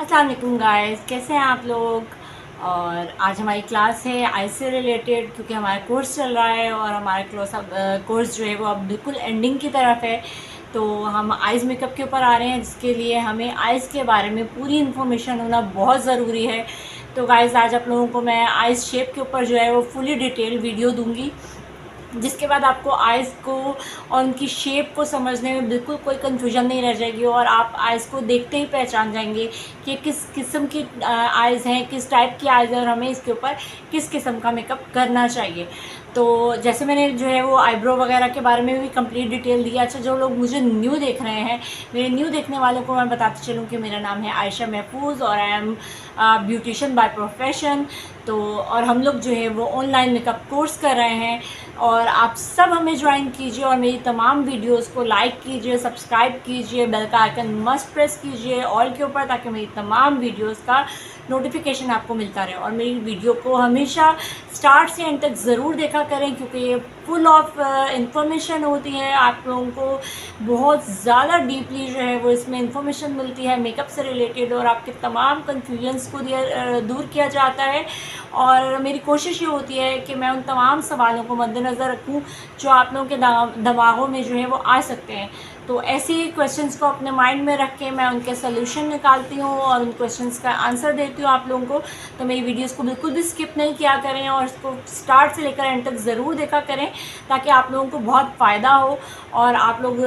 अस्सलाम वालेकुम गाइस, कैसे हैं आप लोग। और आज हमारी क्लास है आइज से रिलेटेड, क्योंकि हमारा कोर्स चल रहा है और हमारा कोर्स जो है वो अब बिल्कुल एंडिंग की तरफ है। तो हम आइज़ मेकअप के ऊपर आ रहे हैं, जिसके लिए हमें आइज़ के बारे में पूरी इन्फॉर्मेशन होना बहुत ज़रूरी है। तो गाइस आज आप लोगों को मैं आइज़ शेप के ऊपर जो है वो फुली डिटेल वीडियो दूँगी, जिसके बाद आपको आइज़ को और उनकी शेप को समझने में बिल्कुल कोई कन्फ्यूजन नहीं रह जाएगी और आप आइज़ को देखते ही पहचान जाएंगे कि किस किस्म की आइज़ हैं, किस टाइप की आइज़ है और हमें इसके ऊपर किस किस्म का मेकअप करना चाहिए। तो जैसे मैंने जो है वो आईब्रो वगैरह के बारे में भी कंप्लीट डिटेल दिया। अच्छा, जो लोग मुझे न्यू देख रहे हैं, मेरे न्यू देखने वालों को मैं बताती चलूँ कि मेरा नाम है आयशा महफूज़ और I am beautician by profession. तो और हम लोग जो है वो ऑनलाइन मेकअप कोर्स कर रहे हैं और आप सब हमें ज्वाइन कीजिए और मेरी तमाम वीडियोस को लाइक कीजिए, सब्सक्राइब कीजिए, बेल का आइकन मस्ट प्रेस कीजिए ऑल के ऊपर, ताकि मेरी तमाम वीडियोस का नोटिफिकेशन आपको मिलता रहे। और मेरी वीडियो को हमेशा स्टार्ट से एंड तक ज़रूर देखा करें, क्योंकि ये फुल ऑफ इंफॉर्मेशन होती है। आप लोगों को बहुत ज़्यादा डीपली जो है वो इसमें इंफॉर्मेशन मिलती है मेकअप से रिलेटेड, और आपके तमाम कन्फ्यूजन्स को दूर किया जाता है। और मेरी कोशिश ये होती है कि मैं उन तमाम सवालों को मद्देनज़र रखूं जो आप लोगों के दिमागों में जो है वो आ सकते हैं। तो ऐसे ही क्वेश्चंस को अपने माइंड में रख के मैं उनके सोल्यूशन निकालती हूँ और उन क्वेश्चंस का आंसर देती हूँ आप लोगों को। तो मेरी वीडियोस को बिल्कुल भी स्किप नहीं किया करें और इसको स्टार्ट से लेकर एंड तक ज़रूर देखा करें, ताकि आप लोगों को बहुत फ़ायदा हो और आप लोग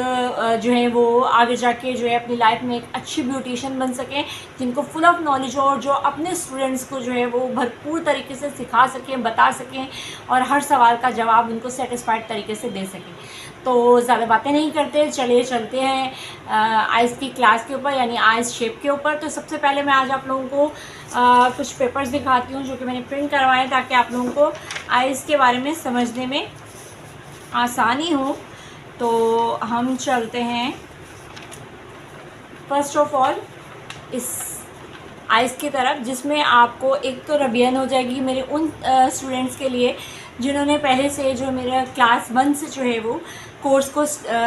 जो है वो आगे जाके जो है अपनी लाइफ में एक अच्छी ब्यूटिशियन बन सकें, जिनको फुल ऑफ नॉलेज हो और जो अपने स्टूडेंट्स को जो है वो भरपूर तरीके से सिखा सकें, बता सकें और हर सवाल का जवाब उनको सेटिस्फाइड तरीके से दे सकें। तो ज़्यादा बातें नहीं करते, चलिए चलते हैं आइज़ की क्लास के ऊपर, यानी आइज़ शेप के ऊपर। तो सबसे पहले मैं आज आप लोगों को कुछ पेपर्स दिखाती हूँ जो कि मैंने प्रिंट करवाए हैं, ताकि आप लोगों को आइज़ के बारे में समझने में आसानी हो। तो हम चलते हैं फर्स्ट ऑफ ऑल इस आइज़ की तरफ, जिसमें आपको एक तो रबियन हो जाएगी मेरे उन स्टूडेंट्स के लिए जिन्होंने पहले से जो मेरा क्लास 1 से जो है वो कोर्स को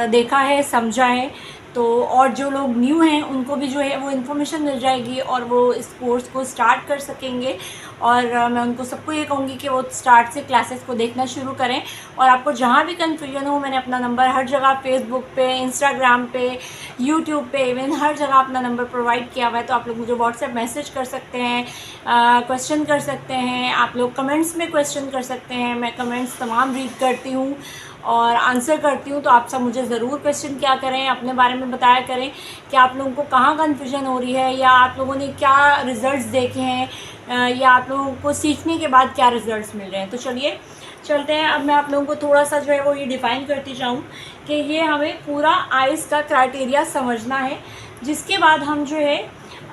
देखा है, समझा है। तो और जो लोग न्यू हैं उनको भी जो है वो इन्फॉर्मेशन मिल जाएगी और वो इस कोर्स को स्टार्ट कर सकेंगे। और मैं उनको सबको ये कहूँगी कि वो स्टार्ट से क्लासेस को देखना शुरू करें। और आपको जहाँ भी कन्फ्यूजन हो, मैंने अपना नंबर हर जगह फेसबुक पे, इंस्टाग्राम पे, यूट्यूब पे, इवन हर जगह अपना नंबर प्रोवाइड किया हुआ है। तो आप लोग मुझे व्हाट्सएप मैसेज कर सकते हैं, क्वेश्चन कर सकते हैं, आप लोग कमेंट्स में क्वेश्चन कर सकते हैं। मैं कमेंट्स तमाम रीड करती हूँ और आंसर करती हूँ। तो आप सब मुझे ज़रूर क्वेश्चन क्या करें, अपने बारे में बताया करें कि आप लोगों को कहाँ कन्फ्यूजन हो रही है, या आप लोगों ने क्या रिज़ल्ट्स देखे हैं, या आप लोगों को सीखने के बाद क्या रिज़ल्ट्स मिल रहे हैं। तो चलिए चलते हैं। अब मैं आप लोगों को थोड़ा सा जो है वो ये डिफ़ाइन करती जाऊँ कि ये हमें पूरा आइज़ का क्राइटेरिया समझना है, जिसके बाद हम जो है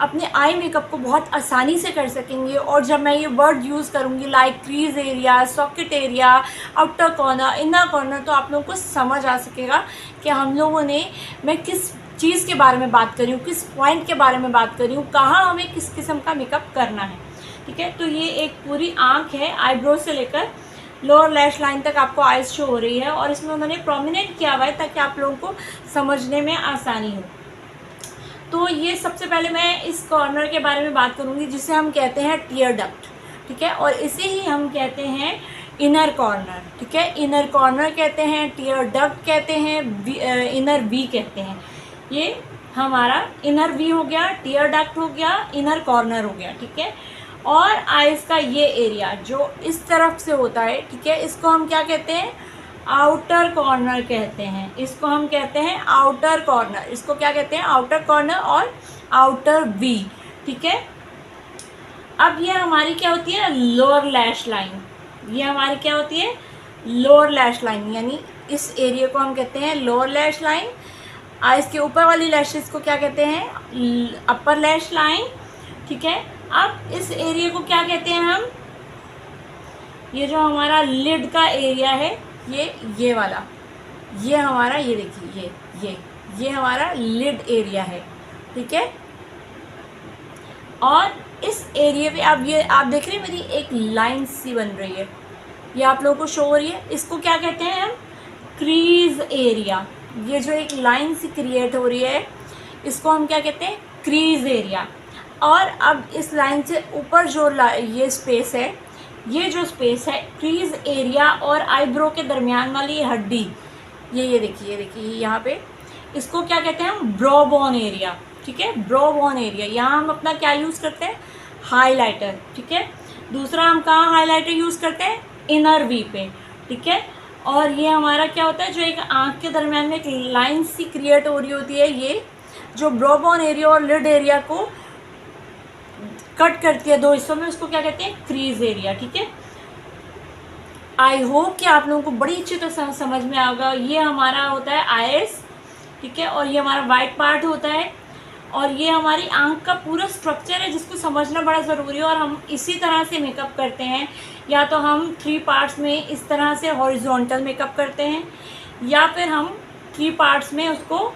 अपने आई मेकअप को बहुत आसानी से कर सकेंगे। और जब मैं ये वर्ड यूज़ करूँगी like crease area, socket area, outer corner, inner corner, तो आप लोगों को समझ आ सकेगा कि हम लोगों ने मैं किस चीज़ के बारे में बात कर रही हूँ, किस पॉइंट के बारे में बात कर रही हूँ, कहाँ हमें किस किस्म का मेकअप करना है। ठीक है, तो ये एक पूरी आँख है, आईब्रो से लेकर लोअर लैश लाइन तक आपको आइज़ शो हो रही है और इसमें उन्होंने प्रोमिनेंट किया हुआ है ताकि आप लोगों को समझने में आसानी हो। तो ये सबसे पहले मैं इस कॉर्नर के बारे में बात करूँगी, जिसे हम कहते हैं टीयर डक्ट। ठीक है, और इसे ही हम कहते हैं इनर कॉर्नर। ठीक है, इनर कॉर्नर कहते हैं, टीयर डक्ट कहते हैं, इनर वी कहते हैं। ये हमारा इनर वी हो गया, टीयर डक्ट हो गया, इनर कॉर्नर हो गया। ठीक है, और आइज़ का ये एरिया जो इस तरफ से होता है, ठीक है, इसको हम क्या कहते हैं, आउटर कॉर्नर कहते हैं। इसको हम कहते हैं आउटर कॉर्नर। इसको क्या कहते हैं, आउटर कॉर्नर और आउटर वी। ठीक है, अब ये हमारी क्या होती है, लोअर लैश लाइन। ये हमारी क्या होती है, लोअर लैश लाइन, यानी इस एरिया को हम कहते हैं लोअर लैश लाइन। आइज़ के ऊपर वाली लैशेस को क्या कहते हैं, अपर लैश लाइन। ठीक है, अब इस एरिया को क्या कहते हैं हम, ये जो हमारा लिड का एरिया है, ये वाला, ये हमारा, ये देखिए ये हमारा लिड एरिया है। ठीक है, और इस एरिया पे अब ये आप देख रहे हैं मेरी एक लाइन सी बन रही है, ये आप लोगों को शो हो रही है। इसको क्या कहते हैं हम, क्रीज एरिया। ये जो एक लाइन सी क्रिएट हो रही है, इसको हम क्या कहते हैं, क्रीज एरिया। और अब इस लाइन से ऊपर जो ये स्पेस है, ये जो स्पेस है क्रीज एरिया और आईब्रो के दरमियान वाली हड्डी, ये देखिए, ये देखिए यहाँ पे, इसको क्या कहते हैं हम, ब्रो बोन एरिया। ठीक है, ब्रो बोन एरिया, यहाँ हम अपना क्या यूज़ करते हैं, हाइलाइटर। ठीक है, दूसरा हम कहाँ हाइलाइटर यूज़ करते हैं, इनर वी पे। ठीक है, और ये हमारा क्या होता है, जो एक आँख के दरमियान में एक लाइन सी क्रिएट हो रही होती है, ये जो ब्रो बोन एरिया और लिड एरिया को कट करती है दो हिस्सों में, उसको क्या कहते हैं, क्रीज एरिया। ठीक है, आई होप कि आप लोगों को बड़ी अच्छी तरह समझ में आएगा। ये हमारा होता है आईज। ठीक है, और ये हमारा वाइट पार्ट होता है, और ये हमारी आंख का पूरा स्ट्रक्चर है जिसको समझना बड़ा ज़रूरी है। और हम इसी तरह से मेकअप करते हैं, या तो हम 3 पार्ट्स में इस तरह से हॉरिजॉन्टल मेकअप करते हैं, या फिर हम 3 पार्ट्स में उसको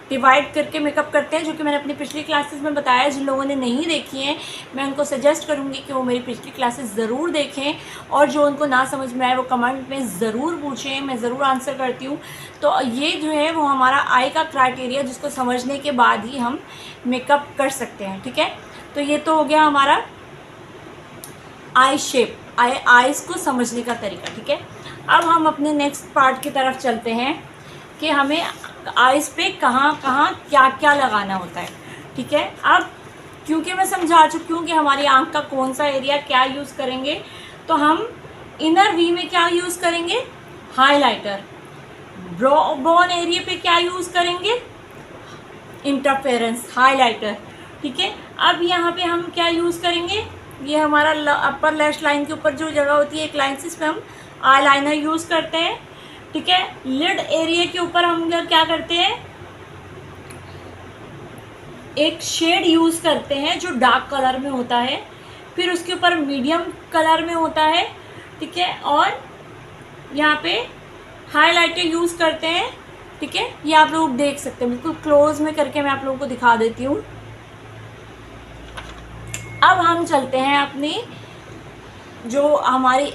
डिवाइड करके मेकअप करते हैं, जो कि मैंने अपनी पिछली क्लासेस में बताया। जिन लोगों ने नहीं देखी हैं, मैं उनको सजेस्ट करूंगी कि वो मेरी पिछली क्लासेस ज़रूर देखें, और जो उनको ना समझ में आए वो कमेंट में ज़रूर पूछें, मैं ज़रूर आंसर करती हूँ। तो ये जो है वो हमारा आई का क्राइटेरिया, जिसको समझने के बाद ही हम मेकअप कर सकते हैं। ठीक है, तो ये तो हो गया हमारा आई शेप, आईज़ को समझने का तरीका। ठीक है, अब हम अपने नेक्स्ट पार्ट की तरफ चलते हैं कि हमें आइज़ पे कहाँ कहाँ क्या क्या लगाना होता है। ठीक है, अब क्योंकि मैं समझा चुकी हूँ कि हमारी आँख का कौन सा एरिया क्या यूज़ करेंगे, तो हम इनर वी में क्या यूज़ करेंगे, हाइलाइटर। ब्रो बोन एरिया पे क्या यूज़ करेंगे, इंटरफेरेंस, हाइलाइटर। ठीक है, अब यहाँ पे हम क्या यूज़ करेंगे, ये हमारा अपर लैश लाइन के ऊपर जो जगह होती है एक लाइन से, इसमें हम आई लाइनर यूज़ करते हैं। ठीक है, लिड एरिया के ऊपर हम क्या करते हैं, एक शेड यूज़ करते हैं जो डार्क कलर में होता है, फिर उसके ऊपर मीडियम कलर में होता है। ठीक है, और यहाँ पे हाइलाइटर यूज़ करते हैं। ठीक है, ये आप लोग देख सकते हैं, बिल्कुल क्लोज में करके मैं आप लोगों को दिखा देती हूँ। अब हम चलते हैं अपनी जो हमारी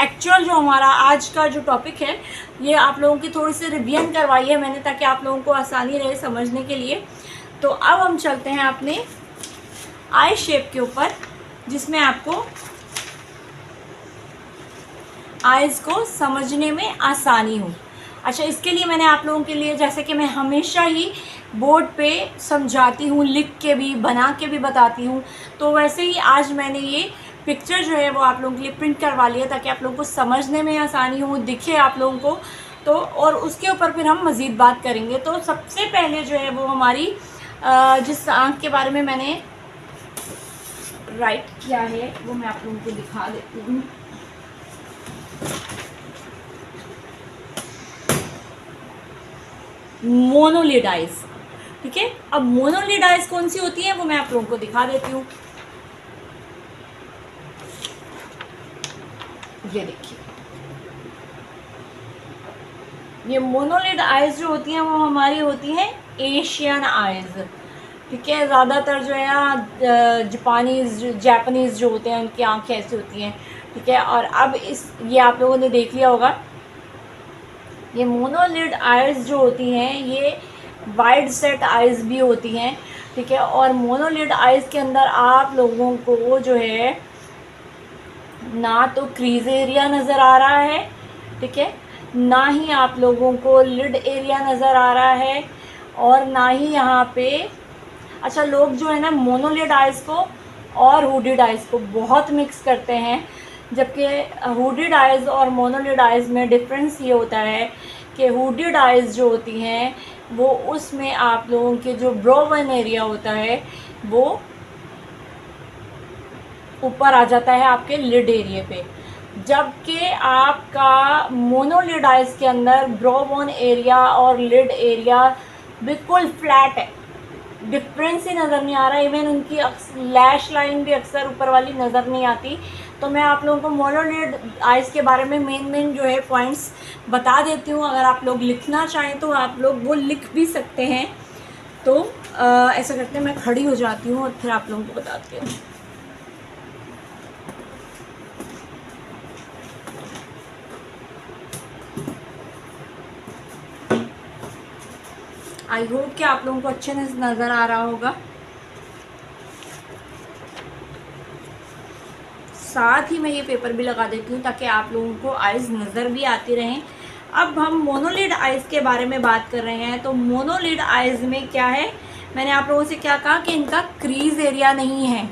एक्चुअल जो हमारा आज का जो टॉपिक है, ये आप लोगों की थोड़ी सी रिवीजन करवाई है मैंने, ताकि आप लोगों को आसानी रहे समझने के लिए। तो अब हम चलते हैं अपने आई शेप के ऊपर, जिसमें आपको आइज़ को समझने में आसानी हो। अच्छा, इसके लिए मैंने आप लोगों के लिए, जैसे कि मैं हमेशा ही बोर्ड पे समझाती हूँ, लिख के भी, बना के भी बताती हूँ, तो वैसे ही आज मैंने ये पिक्चर जो है वो आप लोगों के लिए प्रिंट करवा लिया, ताकि आप लोगों को समझने में आसानी हो, दिखे आप लोगों को। तो और उसके ऊपर फिर हम मज़ीद बात करेंगे। तो सबसे पहले जो है वो हमारी जिस आँख के बारे में मैंने राइट किया है वो मैं आप लोगों को दिखा देती हूँ। मोनोलिड आइज। ठीक है, अब मोनोलिड आइज कौन सी होती है वो मैं आप लोगों को दिखा देती हूँ। ये देखिए, ये मोनोलिड आइज जो होती हैं वो हमारी होती हैं एशियन आइज। ठीक है, ज़्यादातर जो है जापानीज़ जो होते हैं उनकी आंखें ऐसी होती हैं। ठीक है, और अब ये आप लोगों ने देख लिया होगा, ये मोनोलिड आइज जो होती हैं ये वाइड सेट आइज भी होती हैं। ठीक है, और मोनोलिड आइज के अंदर आप लोगों को जो है ना तो क्रीज एरिया नज़र आ रहा है, ठीक है, ना ही आप लोगों को लिड एरिया नज़र आ रहा है, और ना ही यहाँ पे, अच्छा, लोग जो है ना मोनोलिड आइज़ को और हुडिड आइज़ को बहुत मिक्स करते हैं, जबकि हुडिड आइज़ और मोनोलिड आइज़ में डिफरेंस ये होता है कि हुडिड आइज़ जो होती हैं वो उसमें आप लोगों के जो ब्रोवन एरिया होता है वो ऊपर आ जाता है आपके लिड एरिया पे, जबकि आपका मोनोलिड आइज़ के अंदर ब्रोवन एरिया और लिड एरिया बिल्कुल फ्लैट है, डिफरेंस ही नज़र नहीं आ रहा। इवन उनकी लैश लाइन भी अक्सर ऊपर वाली नज़र नहीं आती। तो मैं आप लोगों को मोनोलिड आइज़ के बारे में मेन जो है पॉइंट्स बता देती हूँ। अगर आप लोग लिखना चाहें तो आप लोग वो लिख भी सकते हैं। तो ऐसा करते हैं, मैं खड़ी हो जाती हूँ और फिर आप लोगों को बताती हूँ। आई होप कि आप लोगों को अच्छे नज़र आ रहा होगा। साथ ही मैं ये पेपर भी लगा देती हूँ ताकि आप लोगों को आइज़ नज़र भी आती रहें। अब हम मोनोलिड आइज़ के बारे में बात कर रहे हैं। तो मोनोलिड आइज़ में क्या है, मैंने आप लोगों से क्या कहा कि इनका क्रीज़ एरिया नहीं है,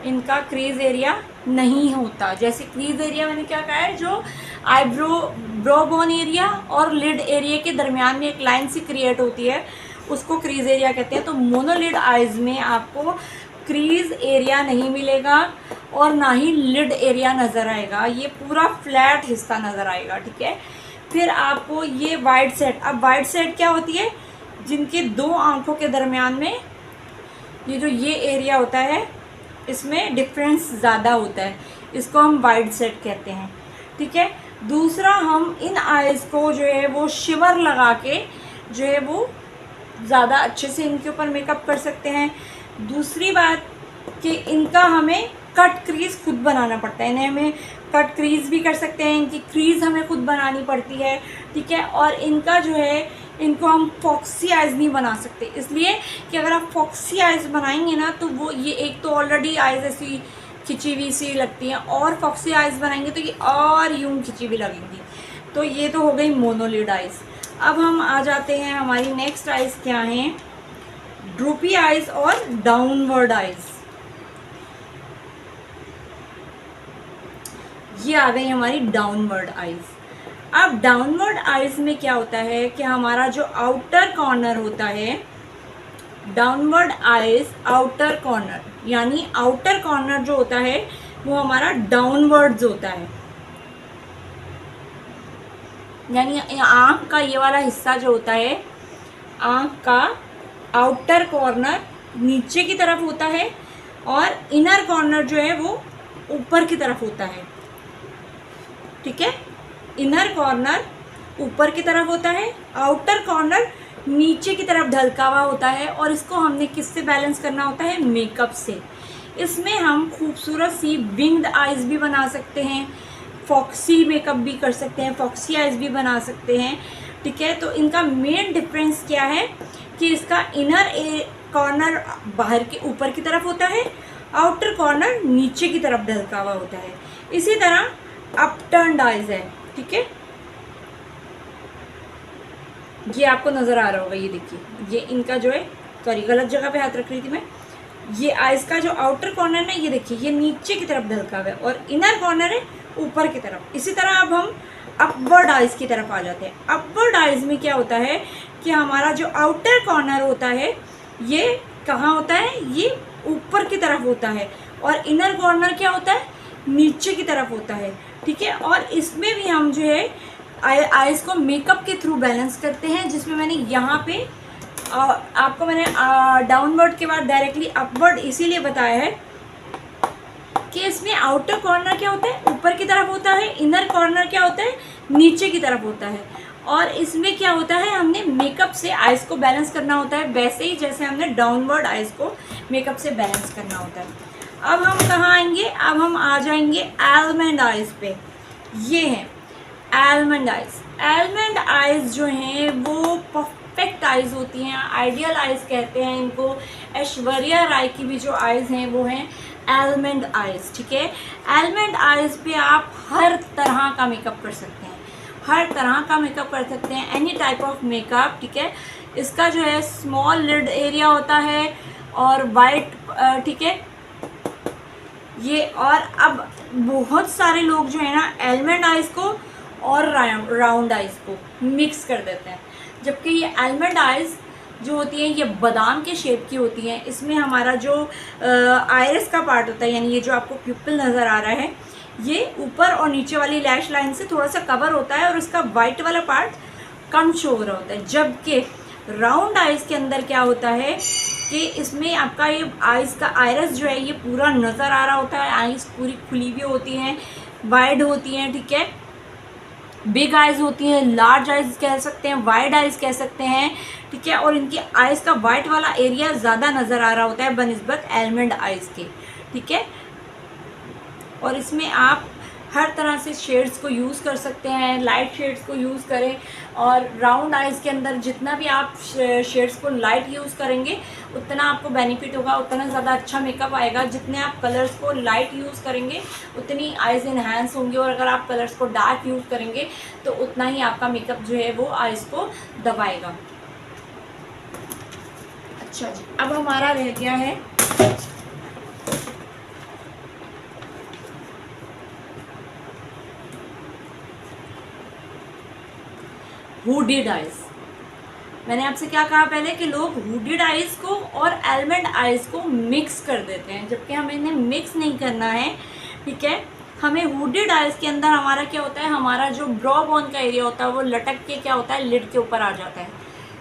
इनका क्रीज़ एरिया नहीं होता। जैसे क्रीज़ एरिया मैंने क्या कहा है, जो ब्रो बोन एरिया और लिड एरिया के दरमियान में एक लाइन सी क्रिएट होती है, उसको क्रीज़ एरिया कहते हैं। तो मोनोलिड आइज़ में आपको क्रीज़ एरिया नहीं मिलेगा और ना ही लिड एरिया नज़र आएगा, ये पूरा फ्लैट हिस्सा नज़र आएगा, ठीक है। फिर आपको ये वाइड सेट, अब वाइड सेट क्या होती है, जिनके दो आंखों के दरमियान में ये जो ये एरिया होता है इसमें डिफरेंस ज़्यादा होता है, इसको हम वाइड सेट कहते हैं, ठीक है। दूसरा, हम इन आइज़ को जो है वो शिवर लगा के जो है वो ज़्यादा अच्छे से इनके ऊपर मेकअप कर सकते हैं। दूसरी बात कि इनका हमें कट क्रीज़ खुद बनाना पड़ता है, इन्हें हमें कट क्रीज़ भी कर सकते हैं, इनकी क्रीज़ हमें खुद बनानी पड़ती है, ठीक है। और इनका जो है, इनको हम फॉक्सी आइज़ नहीं बना सकते, इसलिए कि अगर आप फॉक्सी आइज़ बनाएंगे ना तो वो ये एक तो ऑलरेडी आइज़ ऐसी खिंची हुई सी लगती हैं, और फॉक्सी आइज़ बनाएंगे तो ये और यूँ खिंची हुई लगेंगी। तो ये तो हो गई मोनोलिड आइज़। अब हम आ जाते हैं, हमारी नेक्स्ट आइज़ क्या हैं, ड्रूपी आइज़ और डाउनवर्ड आइज़। ये आ गई हमारी डाउनवर्ड आइज़। अब डाउनवर्ड आइज़ में क्या होता है कि हमारा जो आउटर कॉर्नर होता है, डाउनवर्ड आइज़ आउटर कॉर्नर, यानी आउटर कॉर्नर जो होता है वो हमारा डाउनवर्ड्स होता है, यानी आँख का ये वाला हिस्सा जो होता है, आँख का आउटर कॉर्नर नीचे की तरफ होता है और इनर कॉर्नर जो है वो ऊपर की तरफ होता है, ठीक है। इनर कॉर्नर ऊपर की तरफ होता है, आउटर कॉर्नर नीचे की तरफ ढलका हुआ होता है, और इसको हमने किससे बैलेंस करना होता है, मेकअप से। इसमें हम खूबसूरत सी विंग्ड आइज़ भी बना सकते हैं, फॉक्सी मेकअप भी कर सकते हैं, फॉक्सी आइज़ भी बना सकते हैं, ठीक है। तो इनका मेन डिफरेंस क्या है कि इसका इनर कॉर्नर बाहर के ऊपर की तरफ होता है, आउटर कॉर्नर नीचे की तरफ ढलका हुआ होता है। इसी तरह अपटर्न्ड आइज़ है, ठीक है, ये आपको नज़र आ रहा होगा, ये देखिए, ये इनका जो है, सॉरी गलत जगह पे हाथ रख रही थी मैं, ये आइज़ का जो आउटर कॉर्नर है, ये देखिए, ये नीचे की तरफ ढलका हुआ है और इनर कॉर्नर है ऊपर की तरफ। इसी तरह अब हम अपवर्ड आइज़ की तरफ आ जाते हैं। अपवर्ड आइज़ में क्या होता है कि हमारा जो आउटर कॉर्नर होता है ये कहाँ होता है, ये ऊपर की तरफ होता है, और इनर कॉर्नर क्या होता है, नीचे की तरफ होता है, ठीक है। और इसमें भी हम जो है आइज़ को मेकअप के थ्रू बैलेंस करते हैं, जिसमें मैंने यहाँ पे आपको मैंने डाउनवर्ड के बाद डायरेक्टली अपवर्ड इसीलिए बताया है कि इसमें आउटर कॉर्नर क्या होता है, ऊपर की तरफ होता है, इनर कॉर्नर क्या होता है, नीचे की तरफ होता है। और इसमें क्या होता है, हमने मेकअप से आइज़ को बैलेंस करना होता है, वैसे ही जैसे हमने डाउनवर्ड आइज़ को मेकअप से बैलेंस करना होता है। अब हम कहाँ आएंगे, अब हम आ जाएंगे आलमंड आइज़ पे। ये हैं आलमंड आइज़। आलमंड आइज़ जो हैं वो परफेक्ट आइज़ होती हैं, आइडियल आइज़ कहते हैं इनको। ऐश्वर्या राय की भी जो आइज़ हैं वो हैं आलमंड आइज़, ठीक है। आलमंड आइज़ पे आप हर तरह का मेकअप कर सकते हैं, हर तरह का मेकअप कर सकते हैं, एनी टाइप ऑफ मेकअप, ठीक है। इसका जो है स्मॉल लिड एरिया होता है और वाइट, ठीक है ये। और अब बहुत सारे लोग जो है ना आलमंड आइज़ को और राउंड आइज़ को मिक्स कर देते हैं, जबकि ये आलमंड आइज़ जो होती हैं ये बादाम के शेप की होती हैं। इसमें हमारा जो आइरिस का पार्ट होता है, यानी ये जो आपको प्यूपिल नज़र आ रहा है, ये ऊपर और नीचे वाली लैश लाइन से थोड़ा सा कवर होता है और इसका वाइट वाला पार्ट कम शो हो रहा होता है। जबकि राउंड आइज़ के अंदर क्या होता है कि इसमें आपका ये आइज़ का आइरिस जो है ये पूरा नज़र आ रहा होता है, आइज़ पूरी खुली हुई होती हैं, वाइड होती हैं, ठीक है, बिग आइज़ होती हैं, लार्ज आइज़ कह सकते हैं, वाइड आइज़ कह सकते हैं, ठीक है। और इनकी आइज़ का वाइट वाला एरिया ज़्यादा नज़र आ रहा होता है बनिस्बत आलमंड आइज़ के, ठीक है। और इसमें आप हर तरह से शेड्स को यूज़ कर सकते हैं, लाइट शेड्स को यूज़ करें। और राउंड आइज़ के अंदर जितना भी आप शेड्स को लाइट यूज़ करेंगे उतना आपको बेनिफिट होगा, उतना ज़्यादा अच्छा मेकअप आएगा। जितने आप कलर्स को लाइट यूज़ करेंगे उतनी आइज़ इन्हांस होंगी, और अगर आप कलर्स को डार्क यूज़ करेंगे तो उतना ही आपका मेकअप जो है वो आइज़ को दबाएगा। अच्छा जी, अब हमारा रह गया है हुडीड आइज़। मैंने आपसे क्या कहा पहले कि लोग हुडीड आइज़ को और एलमंड आइज़ को मिक्स कर देते हैं, जबकि हमें इन्हें मिक्स नहीं करना है, ठीक है। हमें हुडीड आइज़ के अंदर हमारा क्या होता है, हमारा जो ब्रो बोन का एरिया होता है वो लटक के क्या होता है, लिड के ऊपर आ जाता है,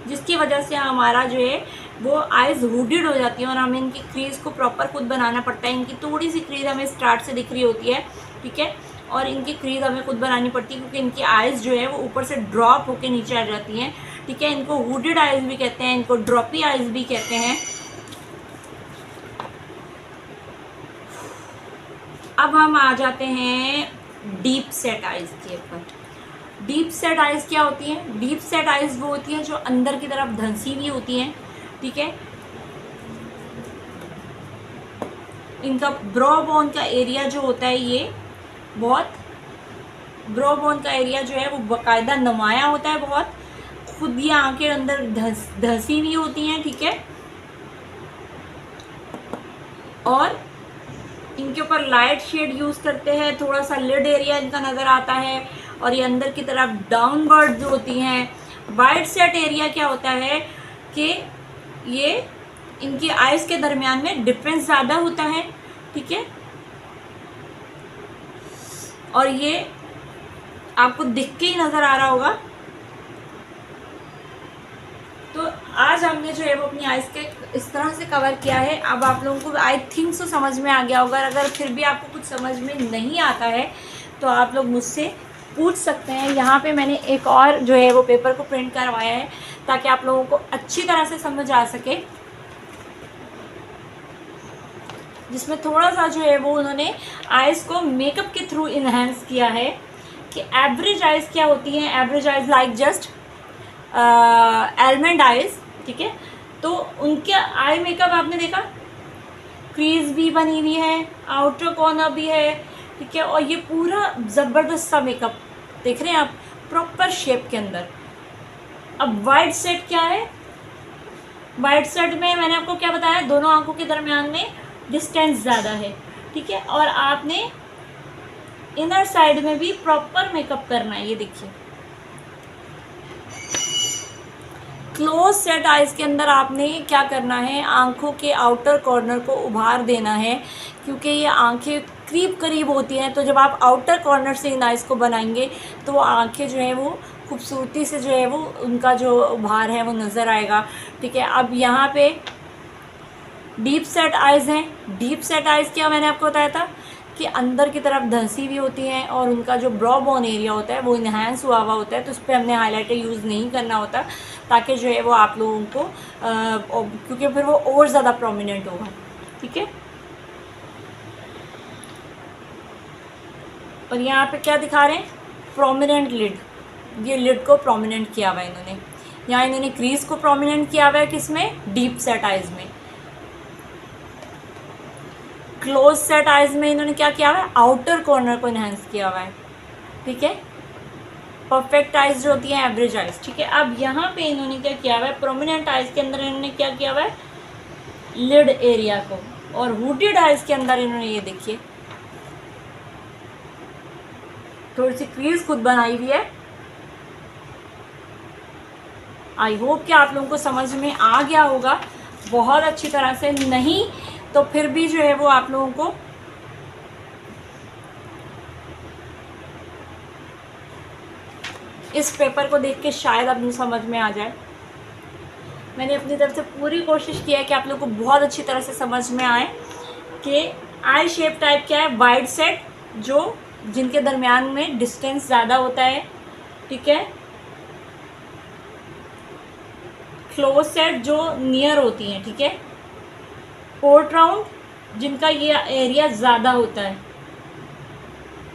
जिसकी वजह से हमारा जो है वो आइज़ हुडीड हो जाती है और हमें इनकी क्रीज़ को प्रॉपर खुद बनाना पड़ता है। इनकी थोड़ी सी क्रीज़ हमें स्टार्ट से दिख रही होती है, ठीक है, और इनकी क्रीज़ हमें खुद बनानी पड़ती है क्योंकि इनकी आइज़ जो है वो ऊपर से ड्रॉप होकर नीचे आ जाती हैं, ठीक है। इनको हुडीड आइज़ भी कहते हैं, इनको ड्रॉपी आइज़ भी कहते हैं। अब हम आ जाते हैं डीप सेट आइज़ के ऊपर। डीप सेट आइज़ क्या होती हैं? डीप सेट आइज़ वो होती हैं जो अंदर की तरफ धंसी हुई होती हैं, ठीक है। इनका ब्रो बोन का एरिया जो होता है, ये बहुत ब्रो बोन का एरिया जो है वो बाकायदा नुमाया होता है, बहुत खुद ये आंखें अंदर धंसी हुई होती हैं, ठीक है। और इनके ऊपर लाइट शेड यूज़ करते हैं, थोड़ा सा लिड एरिया इनका नज़र आता है, और ये अंदर की तरफ डाउनवर्ड जो होती हैं। वाइड सेट एरिया क्या होता है कि ये इनकी आइज़ के दरमियान में डिफरेंस ज़्यादा होता है, ठीक है। और ये आपको दिख के ही नज़र आ रहा होगा। तो आज हमने जो है वो अपनी आइज़ के इस तरह से कवर किया है। अब आप लोगों को आई थिंक सो समझ में आ गया होगा। अगर फिर भी आपको कुछ समझ में नहीं आता है तो आप लोग मुझसे पूछ सकते हैं। यहाँ पे मैंने एक और जो है वो पेपर को प्रिंट करवाया है ताकि आप लोगों को अच्छी तरह से समझ आ सके, जिसमें थोड़ा सा जो है वो उन्होंने आइज़ को मेकअप के थ्रू इन्हेंस किया है कि एवरेज आइज़ क्या होती हैं। Average eyes like just almond eyes, ठीक है। तो उनके आई मेकअप आपने देखा, क्रीज भी बनी हुई है, आउटर कॉर्नर भी है, ठीक है। और ये पूरा ज़बरदस्त सा मेकअप देख रहे हैं आप, प्रॉपर शेप के अंदर। अब वाइड सेट क्या है? वाइड सेट में मैंने आपको क्या बताया, दोनों आंखों के दरमियान में डिस्टेंस ज़्यादा है, ठीक है। और आपने इनर साइड में भी प्रॉपर मेकअप करना है। ये देखिए, क्लोज सेट आइज़ के अंदर आपने क्या करना है, आंखों के आउटर कॉर्नर को उभार देना है, क्योंकि ये आंखें करीब होती हैं। तो जब आप आउटर कॉर्नर से इन आइज़ को बनाएंगे तो वो आंखें जो है वो खूबसूरती से जो है वो उनका जो उभार है वो नज़र आएगा, ठीक है। अब यहाँ पे डीप सेट आइज़ हैं। डीप सेट आइज़ क्या मैंने आपको बताया था कि अंदर की तरफ धंसी भी होती हैं और उनका जो ब्रो बोन एरिया होता है वो इन्हांस हुआ होता है। तो उस पर हमने हाइलाइटर यूज़ नहीं करना होता ताकि जो है वो आप लोगों को क्योंकि फिर वो और ज़्यादा प्रोमिनेंट होगा, ठीक है। और यहाँ पे क्या दिखा रहे हैं, प्रोमिनेंट लिड। ये लिड को प्रोमिनेंट किया हुआ है इन्होंने। यहाँ इन्होंने क्रीज को प्रोमिनेंट किया हुआ है, किसमें, डीप सेट आइज़ में। क्लोज सेट आइज़ में इन्होंने क्या किया हुआ है, आउटर कॉर्नर को इन्हेंस किया हुआ है, ठीक है। परफेक्ट आइज़ जो होती है एवरेज आइज़, ठीक है। अब यहाँ पे इन्होंने क्या किया हुआ है, प्रोमिनेंट आइज़ के अंदर इन्होंने क्या किया हुआ है, लिड एरिया को। और हुडेड आइज़ के अंदर इन्होंने ये देखिए थोड़ी सी क्रीज खुद बनाई हुई है। आई होप कि आप लोगों को समझ में आ गया होगा बहुत अच्छी तरह से। नहीं तो फिर भी जो है वो आप लोगों को इस पेपर को देख के शायद अपनी समझ में आ जाए। मैंने अपनी तरफ से पूरी कोशिश की है कि आप लोगों को बहुत अच्छी तरह से समझ में आए कि आई शेप टाइप क्या है। वाइड सेट जो जिनके दरमियान में डिस्टेंस ज़्यादा होता है, ठीक है। क्लोज सेट जो नियर होती हैं, ठीक है। पोर्ट राउंड जिनका ये एरिया ज़्यादा होता है,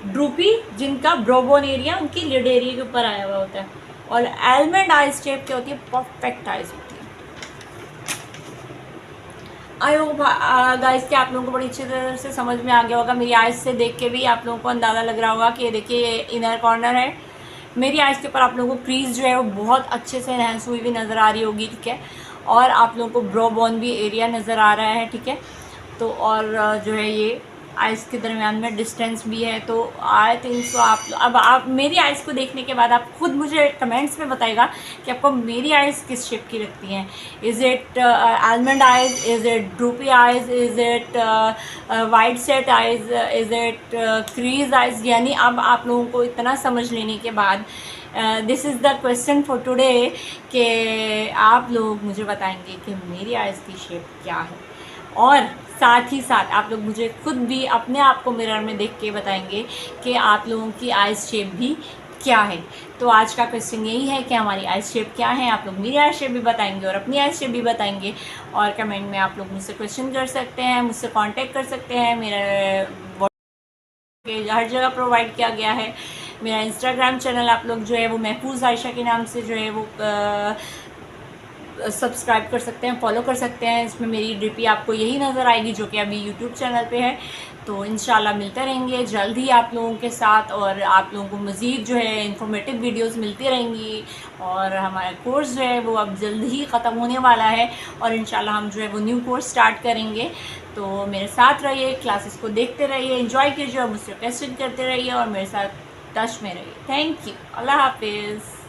ड्रूपी जिनका ब्रोबोन एरिया उनकी लिड एरिया के ऊपर आया हुआ होता है, और आलमंड आइज शेप क्या होती है, परफेक्ट आइज होती है। आई होप गाइस कि आप लोगों को बड़ी अच्छी तरह से समझ में आ गया होगा। मेरी आइज से देख के भी आप लोगों को अंदाज़ा लग रहा होगा कि ये देखिए ये इनर कॉर्नर है। मेरी आइज़ के ऊपर आप लोगों को क्रीज जो है वो बहुत अच्छे से एनहेंस हुई नज़र आ रही होगी, ठीक है। और आप लोगों को ब्रो बोन भी एरिया नज़र आ रहा है, ठीक है। तो और जो है ये आइज़ के दरमियान में डिस्टेंस भी है। तो आई थिंक सो अब आप मेरी आइज़ को देखने के बाद आप खुद मुझे कमेंट्स में बताइएगा कि आपको मेरी आइज़ किस शेप की लगती हैं। Is it almond eyes, is it droopy eyes, is it wide set eyes, is it crease eyes. यानी अब आप लोगों को इतना समझ लेने के बाद this is the question for today कि आप लोग मुझे बताएंगे कि मेरी आइज़ की शेप क्या है, और साथ ही साथ आप लोग मुझे खुद भी अपने आप को मिरर में देख के बताएंगे कि आप लोगों की आइज़ शेप भी क्या है। तो आज का क्वेश्चन यही है कि हमारी आइज़ शेप क्या है। आप लोग मेरी आइज़ शेप भी बताएंगे और अपनी आइज़ शेप भी बताएंगे, और कमेंट में आप लोग मुझसे क्वेश्चन कर सकते हैं, मुझसे कांटेक्ट कर सकते हैं। मेरा हर जगह प्रोवाइड किया गया है। मेरा इंस्टाग्राम चैनल आप लोग जो है वो महफूज आयशा के नाम से जो है वो सब्सक्राइब कर सकते हैं, फॉलो कर सकते हैं। इसमें मेरी डीपी आपको यही नज़र आएगी जो कि अभी यूट्यूब चैनल पे है। तो इंशाल्लाह मिलते रहेंगे जल्द ही आप लोगों के साथ, और आप लोगों को मज़ीद जो है इंफॉर्मेटिव वीडियोस मिलती रहेंगी। और हमारा कोर्स जो है वो अब जल्द ही ख़त्म होने वाला है, और इंशाल्लाह हम जो है वो न्यू कोर्स स्टार्ट करेंगे। तो मेरे साथ रहिए, क्लासेस को देखते रहिए, एंजॉय कीजिए, और मुझसे क्वेश्चन करते रहिए, और मेरे साथ टच में रहिए। थैंक यू, अल्लाह हाफिज़।